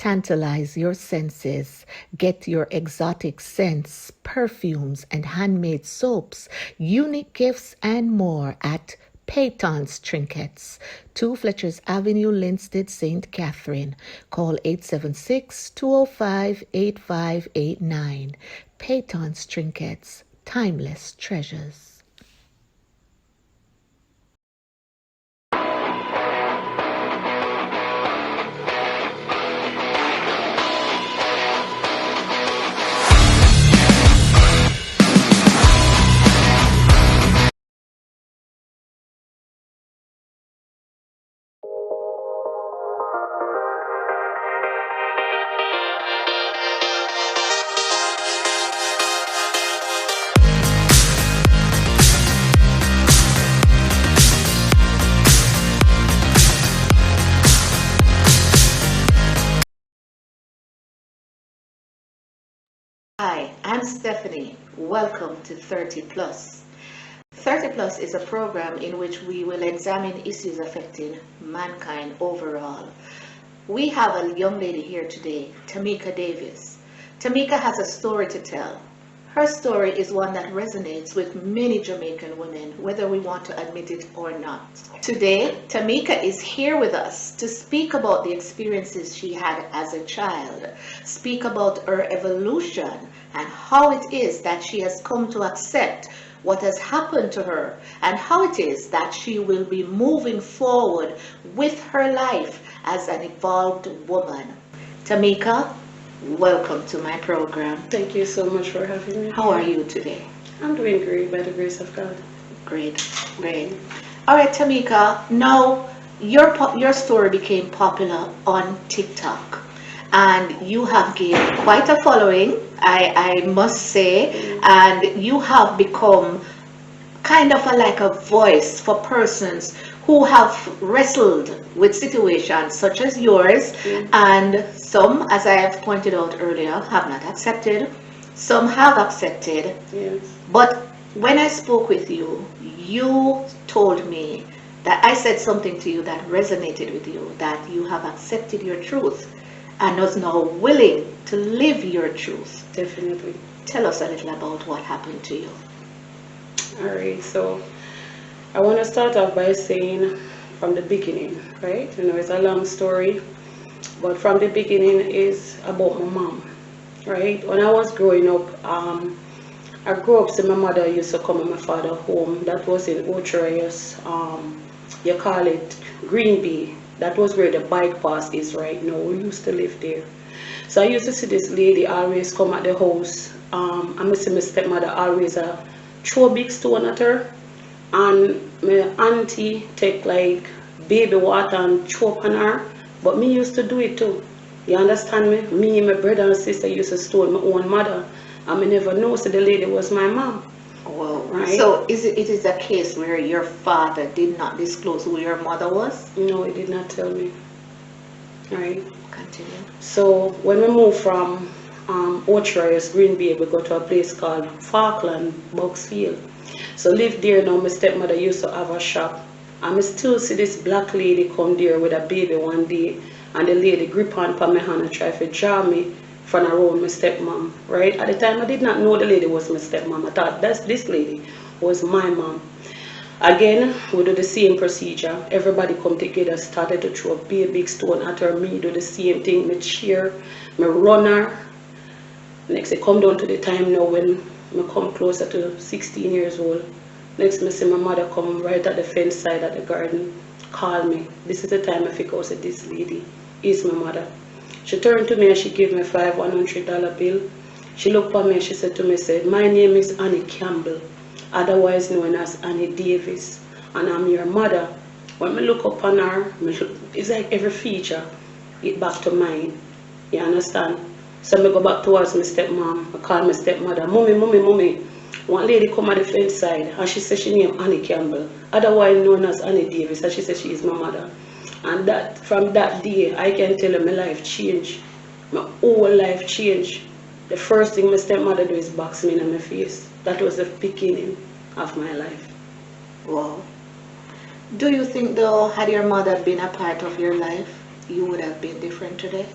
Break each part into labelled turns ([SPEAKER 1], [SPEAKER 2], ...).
[SPEAKER 1] Tantalize your senses. Get your exotic scents, perfumes, and handmade soaps, unique gifts, and more at Peyton's Trinkets, 2 Fletcher's Avenue, Linstead, St. Catherine. Call 876-205-8589. Peyton's Trinkets, timeless treasures. Hi, I'm Stephanie. Welcome to 30 Plus. 30 Plus is a program in which we will examine issues affecting mankind overall. We have a young lady here today, Tameka Davis. Tameka has a story to tell. Her story is one that resonates with many Jamaican women, whether we want to admit it or not. Today, Tameka is here with us to speak about the experiences she had as a child, speak about her evolution and how it is that she has come to accept what has happened to her and how it is that she will be moving forward with her life as an evolved woman. Tameka, welcome to my program.
[SPEAKER 2] Thank you so much for having me.
[SPEAKER 1] How are you today?
[SPEAKER 2] I'm doing great by the grace of God.
[SPEAKER 1] Great, great. All right, Tameka, now your story became popular on TikTok and you have gained quite a following, I must say, and you have become kind of like a voice for persons who have wrestled with situations such as yours, and some, as I have pointed out earlier, have not accepted, some have accepted.
[SPEAKER 2] Yes.
[SPEAKER 1] But when I spoke with you, you told me that I said something to you that resonated with you, that you have accepted your truth and was now willing to live your truth.
[SPEAKER 2] Definitely.
[SPEAKER 1] Tell us a little about what happened to you.
[SPEAKER 2] Alright, so I want to start off by saying from the beginning, right? You know, it's a long story, but from the beginning is about my mom, right? When I was growing up, I grew up seeing my mother used to come and my father home. That was in Ocharius, you call it Green Bay. That was where the bike path is right now. We used to live there. So I used to see this lady always come at the house. I see my stepmother always throw a big stone at her. And my auntie take like baby water and throw on her. But me used to do it too. You understand me? Me, my brother and sister used to stone my own mother. And I never know so the lady was my mom.
[SPEAKER 1] Well,
[SPEAKER 2] right?
[SPEAKER 1] So it is a case where your father did not disclose who your mother was?
[SPEAKER 2] No, he did not tell me. Right?
[SPEAKER 1] Continue.
[SPEAKER 2] So when we moved from Ocharius, Green Bay, we go to a place called Falkland, Bucksfield. So live there now, my stepmother used to have a shop. And I still see this black lady come there with a baby one day. And the lady grip on my hand and try to draw me from around my stepmom, right? At the time, I did not know the lady was my stepmom. I thought this lady was my mom. Again, we do the same procedure. Everybody come together, started to throw a big stone at her. Me do the same thing. Me cheer, me run her. Next, it come down to the time now when I come closer to 16 years old. Next, I see my mother come right at the fence side of the garden, call me. This is the time I figure out that this lady is my mother. She turned to me and she gave me $500 bill. She looked at me and she said to me, my name is Annie Campbell, otherwise known as Annie Davis, and I'm your mother. When I look up on her, it's like every feature, it back to mine. You understand? So I go back towards my stepmom. I call my stepmother, Mommy. One lady come at the fence side and she said she named Annie Campbell, otherwise known as Annie Davis, and she said she is my mother. And that from that day, I can tell you my life changed. My whole life changed. The first thing my stepmother do is box me in my face. That was the beginning of my life.
[SPEAKER 1] Wow. Do you think though, had your mother been a part of your life, you would have been different today?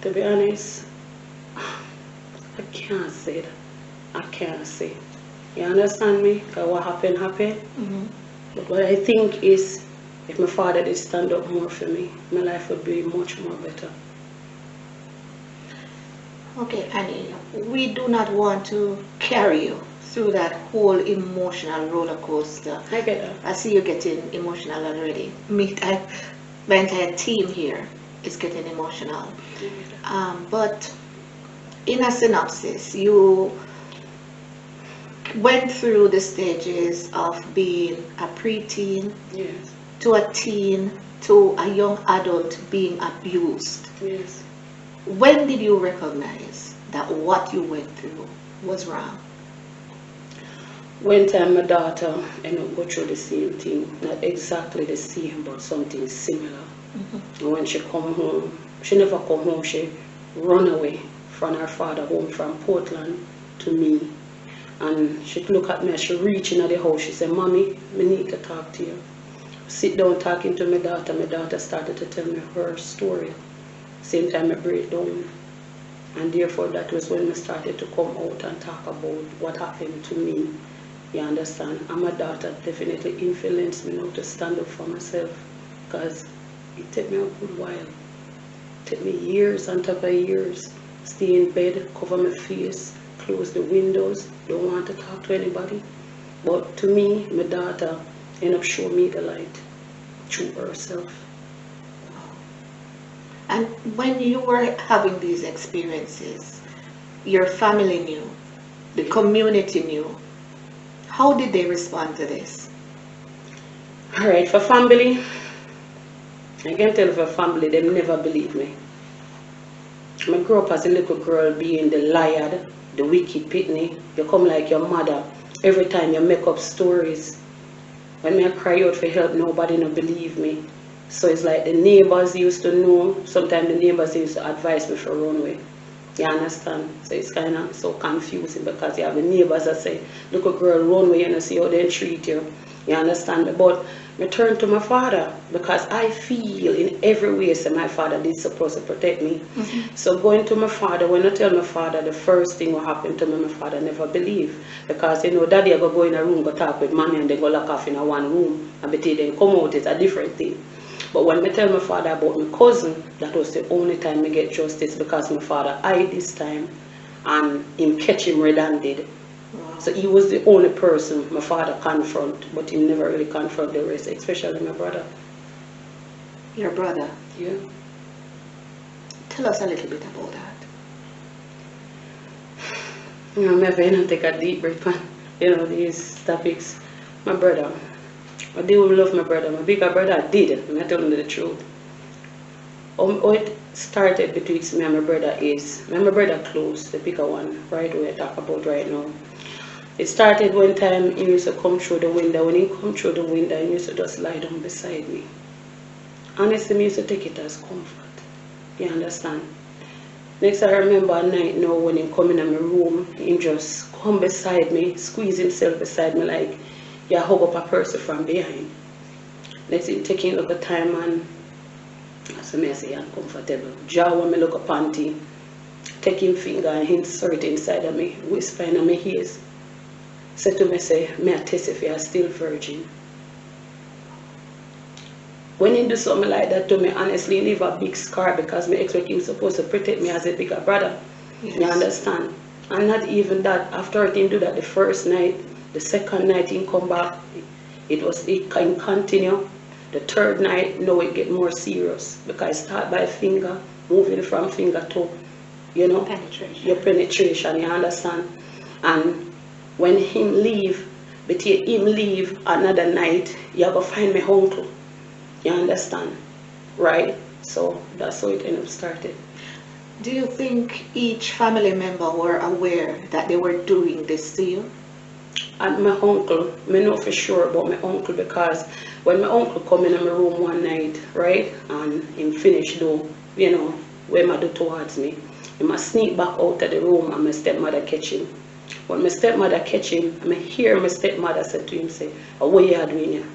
[SPEAKER 2] To be honest, I can't say that. I can't say. You understand me? Because what happened, happened. But what I think is, if my father did stand up more for me, my life would be much more better.
[SPEAKER 1] Okay, Annie, we do not want to carry you through that whole emotional roller coaster.
[SPEAKER 2] I get that.
[SPEAKER 1] I see you getting emotional already. My entire team here is getting emotional. But in a synopsis, you went through the stages of being a preteen
[SPEAKER 2] Yes.
[SPEAKER 1] to a teen to a young adult being abused.
[SPEAKER 2] Yes.
[SPEAKER 1] When did you recognize that what you went through was wrong?
[SPEAKER 2] One time my daughter ended up go through the same thing, not exactly the same, but something similar. And when she come home, she never come home, she run away from her father home from Portland to me. And she look at me as she reach into the house, she said, Mommy, I need to talk to you. Sit down talking to my daughter started to tell me her story. Same time I break down. And therefore that was when I started to come out and talk about what happened to me. You understand? And my daughter definitely influenced me now to stand up for myself. Because it took me a good while. It took me years on top of years. Stay in bed, cover my face, close the windows, don't want to talk to anybody. But to me, my daughter ended up showing me the light through herself.
[SPEAKER 1] And when you were having these experiences, your family knew, the community knew. How did they respond to this?
[SPEAKER 2] Alright, for family, I can tell for family, they never believe me. I grew up as a little girl being the liar, the wicked pitney. You come like your mother. Every time you make up stories. When I cry out for help, nobody no believe me. So it's like the neighbors used to know. Sometimes the neighbors used to advise me for run away. You understand? So it's kind of so confusing because you have the neighbors that say, look a girl, run away and see how they treat you. You understand me? But I turn to my father because I feel in every way that my father did supposed to protect me. So going to my father, when I tell my father the first thing what happened to me, my father never believed. Because daddy I go in a room, go talk with mommy and they go lock off in a one room and between then come out, it's a different thing. But when I tell my father about my cousin, that was the only time I get justice because my father hid this time and him catch him red-handed.
[SPEAKER 1] Wow.
[SPEAKER 2] So he was the only person my father confront, but he never really confront the rest, especially my brother.
[SPEAKER 1] Your brother.
[SPEAKER 2] Yeah.
[SPEAKER 1] Tell us a little bit about that.
[SPEAKER 2] Maybe take a deep breath on, these topics. My brother. I do love my brother. My bigger brother did. I'm telling you the truth. How it started between me and my brother is, me and my brother close, the bigger one, right, we talk about right now. It started one time he used to come through the window. When he come through the window, he used to just lie down beside me. Honestly, I used to take it as comfort. You understand? Next I remember a night now when he come in my room, he just come beside me, squeeze himself beside me like you hug up a person from behind. Let's him taking a little time and so I say uncomfortable. Jaw when me look up panty, take him finger and insert inside of me, whisper in my ears. Say to me, say, may I test if you are still virgin. When he do something like that to me, honestly, he leave a big scar because me expect him supposed to protect me as a bigger brother.
[SPEAKER 1] Yes.
[SPEAKER 2] You understand? And not even that, after him do that the first night, the second night he come back, it can continue. The third night, now it get more serious because it start by finger, moving from finger to,
[SPEAKER 1] Penetration.
[SPEAKER 2] your penetration, you understand? And when him leave, between him leave another night, you go find my uncle. You understand? Right? So that's how it ended up started.
[SPEAKER 1] Do you think each family member were aware that they were doing this to you?
[SPEAKER 2] And my uncle, I know for sure about my uncle because when my uncle come in my room one night, right, and him finish do, where my do towards me, he must sneak back out of the room and my stepmother catch him. When my stepmother catch him, I hear my stepmother say to him, say, what you are doing here?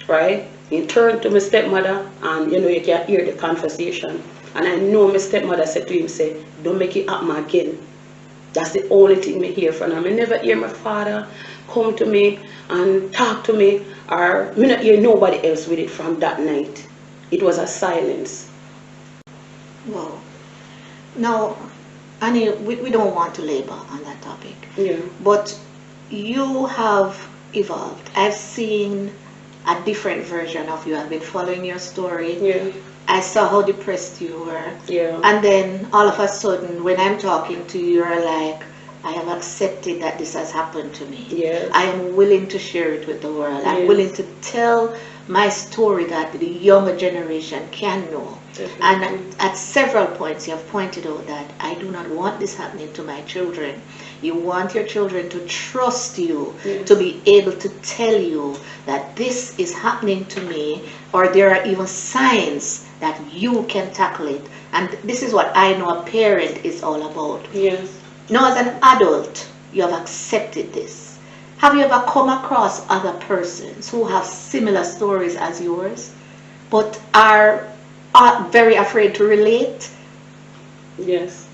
[SPEAKER 2] Right? He turned to my stepmother, and you can hear the conversation. And I know my stepmother said to him, say, don't make it happen again. That's the only thing I hear from him. I never hear my father come to me and talk to me, or I not hear nobody else with it from that night. It was a silence.
[SPEAKER 1] Wow. Now, Annie, we don't want to labor on that topic.
[SPEAKER 2] Yeah.
[SPEAKER 1] But you have evolved. I've seen a different version of you. I've been following your story.
[SPEAKER 2] Yeah.
[SPEAKER 1] I saw how depressed you were.
[SPEAKER 2] Yeah.
[SPEAKER 1] And then all of a sudden, when I'm talking to you, you're like, I have accepted that this has happened to me.
[SPEAKER 2] Yes.
[SPEAKER 1] I am willing to share it with the world. I'm
[SPEAKER 2] Yes.
[SPEAKER 1] willing to tell my story that the younger generation can know.
[SPEAKER 2] Definitely.
[SPEAKER 1] And at several points, you have pointed out that I do not want this happening to my children. You want your children to trust you,
[SPEAKER 2] Yes.
[SPEAKER 1] to be able to tell you that this is happening to me, or there are even signs that you can tackle it. And this is what I know a parent is all about.
[SPEAKER 2] Yes.
[SPEAKER 1] Now, as an adult, you have accepted this. Have you ever come across other persons who have similar stories as yours, but are very afraid to relate?
[SPEAKER 2] Yes.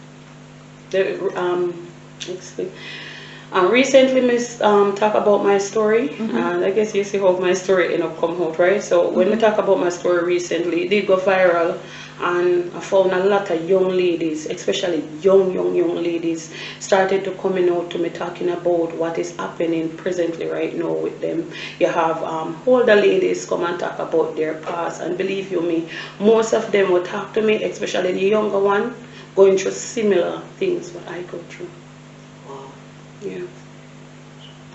[SPEAKER 2] Recently, Miss talk about my story, and I guess you see how my story ended up come out, right? So when we talk about my story recently, it did go viral, and I found a lot of young ladies, especially young ladies, started to coming out to me talking about what is happening presently right now with them. You have older ladies come and talk about their past, and believe you me, most of them will talk to me, especially the younger one, going through similar things what I go through.
[SPEAKER 1] Wow.
[SPEAKER 2] Yeah.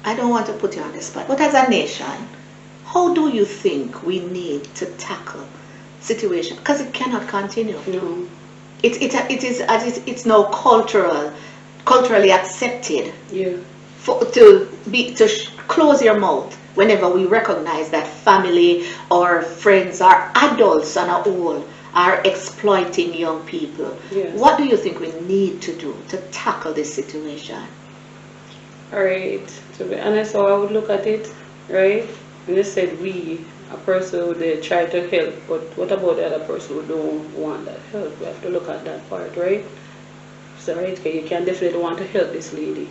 [SPEAKER 1] I don't want to put you on the spot, but as a nation, how do you think we need to tackle situation? Because it cannot continue.
[SPEAKER 2] No.
[SPEAKER 1] It's now culturally accepted
[SPEAKER 2] Yeah.
[SPEAKER 1] to close your mouth whenever we recognize that family or friends or adults on a whole are exploiting young people.
[SPEAKER 2] Yes.
[SPEAKER 1] What do you think we need to do to tackle this situation?
[SPEAKER 2] Alright, to be honest, how I would look at it, right? When you said we, a person would try to help, but what about the other person who don't want that help? We have to look at that part, right? So, right, okay, you can definitely want to help this lady,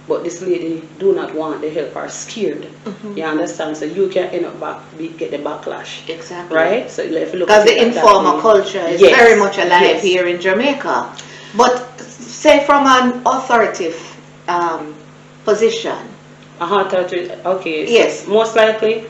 [SPEAKER 2] but this lady do not want the help or scared. You understand? So you can end up get the backlash.
[SPEAKER 1] Exactly.
[SPEAKER 2] Right? So if you look
[SPEAKER 1] because
[SPEAKER 2] at
[SPEAKER 1] the
[SPEAKER 2] it that
[SPEAKER 1] informal
[SPEAKER 2] way.
[SPEAKER 1] culture is
[SPEAKER 2] Yes.
[SPEAKER 1] very much alive
[SPEAKER 2] Yes.
[SPEAKER 1] here in Jamaica. But say from an authoritative position,
[SPEAKER 2] Okay. So
[SPEAKER 1] yes.
[SPEAKER 2] most likely.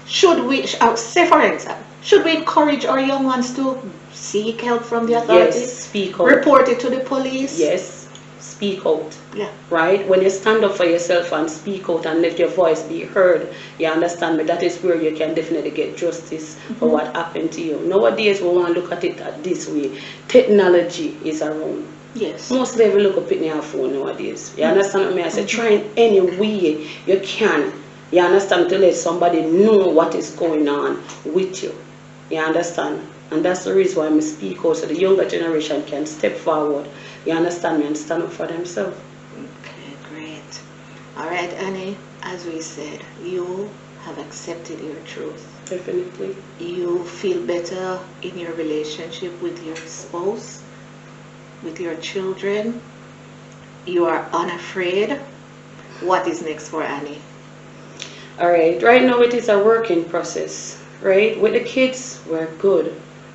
[SPEAKER 1] Should we, say for example, should we encourage our young ones to seek help from the authorities?
[SPEAKER 2] Yes. Speak out.
[SPEAKER 1] Report it to the police?
[SPEAKER 2] Yes. Speak out.
[SPEAKER 1] Yeah.
[SPEAKER 2] Right? When you stand up for yourself and speak out and let your voice be heard, you understand me? That is where you can definitely get justice for what happened to you. Nowadays, we want to look at it this way. Technology is around.
[SPEAKER 1] Yes.
[SPEAKER 2] Mostly we look up in your phone nowadays. You understand what I say? Try in any way you can. You understand, to let somebody know what is going on with you. You understand? And that's the reason why I speak out, so the younger generation can step forward. You understand me? And stand up for themselves.
[SPEAKER 1] Okay, great. All right, Annie, as we said, you have accepted your truth.
[SPEAKER 2] Definitely.
[SPEAKER 1] You feel better in your relationship with your spouse, with your children. You are unafraid. What is next for Annie?
[SPEAKER 2] All right. Right now it is a working process. Right? With the kids, we're good.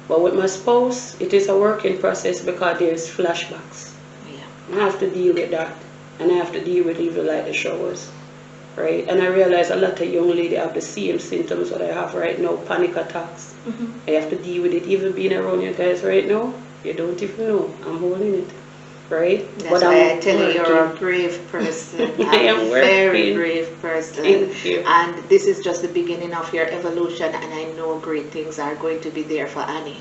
[SPEAKER 2] But with my spouse, it is a working process because there's flashbacks.
[SPEAKER 1] Yeah.
[SPEAKER 2] I have to deal with that. And I have to deal with even like the showers. Right? And I realize a lot of young ladies have the same symptoms that I have right now, panic attacks. I have to deal with it. Even being around you guys right now, you don't even know. I'm holding it. Right?
[SPEAKER 1] That's why I tell you, you're a brave person.
[SPEAKER 2] I am
[SPEAKER 1] a very
[SPEAKER 2] working.
[SPEAKER 1] brave person.
[SPEAKER 2] Thank you.
[SPEAKER 1] And this is just the beginning of your evolution, and I know great things are going to be there for Annie.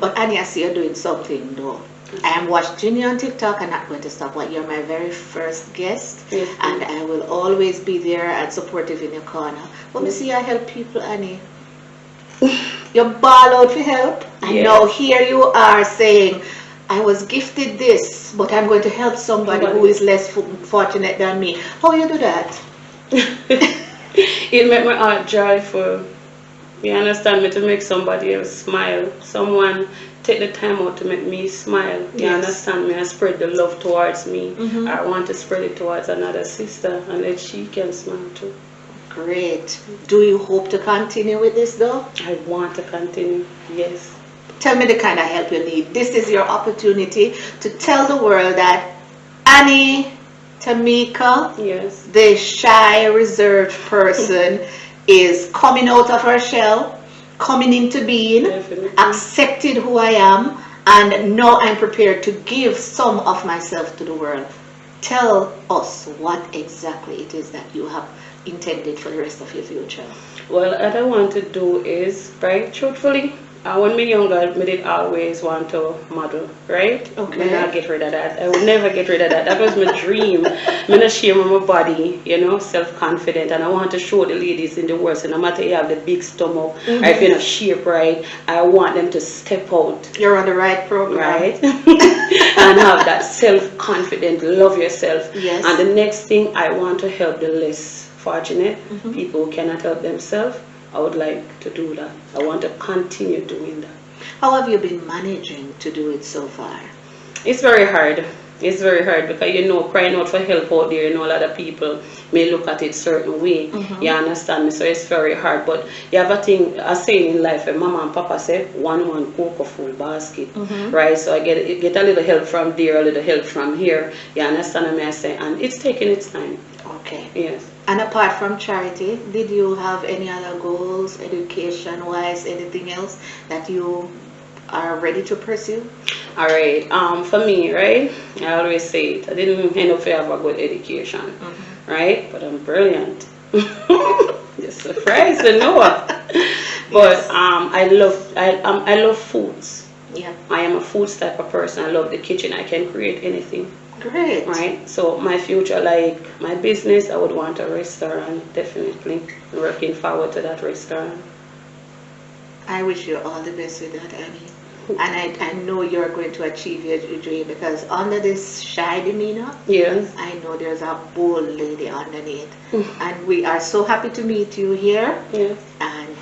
[SPEAKER 1] But Annie, I see you're doing something though. I am watching you on TikTok. I'm not going to stop. You're my very first guest,
[SPEAKER 2] Yes,
[SPEAKER 1] and I will always be there and supportive in your corner. Let me see you help people, Annie. You ball out for help, and
[SPEAKER 2] Yes.
[SPEAKER 1] now here you are saying, I was gifted this, but I'm going to help somebody who is less fortunate than me. How you do that?
[SPEAKER 2] It made my heart joyful. You understand me? To make somebody else smile. Someone take the time out to make me smile. You
[SPEAKER 1] Yes.
[SPEAKER 2] understand me? And spread the love towards me.
[SPEAKER 1] Mhm.
[SPEAKER 2] I want to spread it towards another sister, and that she can smile too.
[SPEAKER 1] Great. Do you hope to continue with this though?
[SPEAKER 2] I want to continue. Yes.
[SPEAKER 1] Tell me the kind of help you need. This is your opportunity to tell the world that Annie, Tameka,
[SPEAKER 2] Yes.
[SPEAKER 1] the shy, reserved person, is coming out of her shell, coming into being,
[SPEAKER 2] Definitely.
[SPEAKER 1] accepted who I am, and now I'm prepared to give some of myself to the world. Tell us what exactly it is that you have intended for the rest of your future.
[SPEAKER 2] Well, what I want to do is, right, truthfully, when me younger, me did always want to model, right?
[SPEAKER 1] Okay.
[SPEAKER 2] Me not get rid of that. I would never get rid of that. That was my dream. Me not shame of my body, you know, self-confident, and I want to show the ladies in the world, so no matter you have the big stomach, or if you're not shape right, I want them to step out.
[SPEAKER 1] You're on the right program.
[SPEAKER 2] Right? And have that self-confident, love yourself.
[SPEAKER 1] Yes.
[SPEAKER 2] And the next thing, I want to help the less fortunate, people who cannot help themselves. I would like to do that. I want to continue doing that.
[SPEAKER 1] How have you been managing to do it so far?
[SPEAKER 2] It's very hard. It's very hard because you know, crying out for help out there, you know, a lot of people may look at it certain way. You understand me? So it's very hard. But you have a saying in life, and mama and papa say, one cook a full basket, right? So I get a little help from there, a little help from here. You understand me? I say, and it's taking its time.
[SPEAKER 1] Okay.
[SPEAKER 2] Yes.
[SPEAKER 1] And apart from charity, did you have any other goals, education-wise, anything else that you are ready to pursue?
[SPEAKER 2] All right. For me, right, I always say it. I didn't end up to have a good education, right? But I'm brilliant. You're surprised to know. But I love foods.
[SPEAKER 1] Yeah.
[SPEAKER 2] I am a foods type of person. I love the kitchen. I can create anything.
[SPEAKER 1] Great.
[SPEAKER 2] Right. So my future, like my business, I would want a restaurant. Definitely working forward to that restaurant.
[SPEAKER 1] I wish you all the best with that, Annie. And I know you're going to achieve your dream, because under this shy demeanor,
[SPEAKER 2] Yes.
[SPEAKER 1] I know there's a bold lady underneath. And we are so happy to meet you here.
[SPEAKER 2] Yes.
[SPEAKER 1] And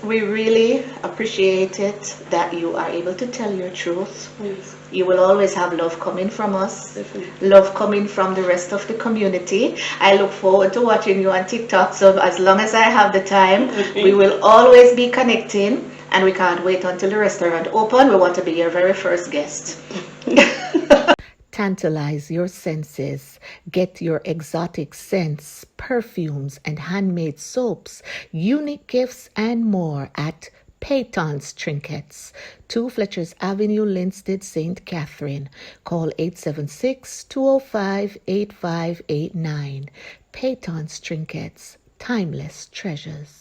[SPEAKER 1] we really appreciate it that you are able to tell your truth.
[SPEAKER 2] Yes.
[SPEAKER 1] You will always have love coming from us,
[SPEAKER 2] Definitely.
[SPEAKER 1] love coming from the rest of the community. I look forward to watching you on TikTok, so as long as I have the time, we will always be connecting, and we can't wait until the restaurant open. We want to be your very first guest. Tantalize your senses. Get your exotic scents, perfumes, and handmade soaps, unique gifts, and more at Peyton's Trinkets, 2 Fletcher's Avenue, Linstead, St. Catherine. Call 876-205-8589. Peyton's Trinkets, timeless treasures.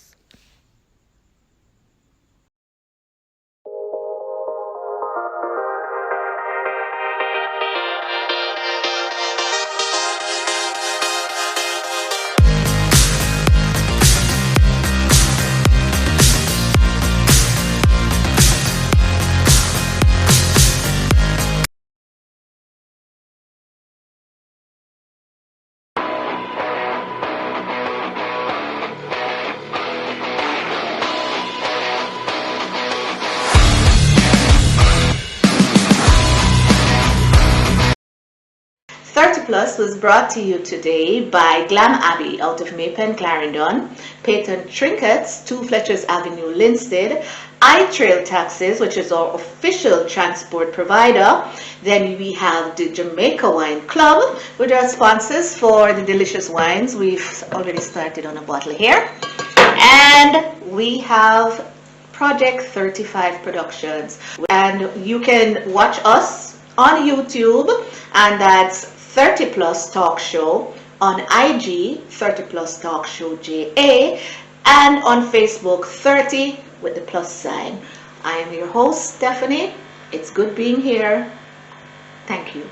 [SPEAKER 1] Plus was brought to you today by Glam Abbey out of Maypen, Clarendon, Peyton Trinkets, 2 Fletcher's Avenue, Linstead, iTrail Taxis, which is our official transport provider. Then we have the Jamaica Wine Club, with our sponsors for the delicious wines. We've already started on a bottle here. And we have Project 35 Productions. And you can watch us on YouTube, and that's 30 Plus Talk Show, on IG 30 Plus Talk Show JA, and on Facebook 30 with the plus sign. I am your host, Stephanie. It's good being here. Thank you.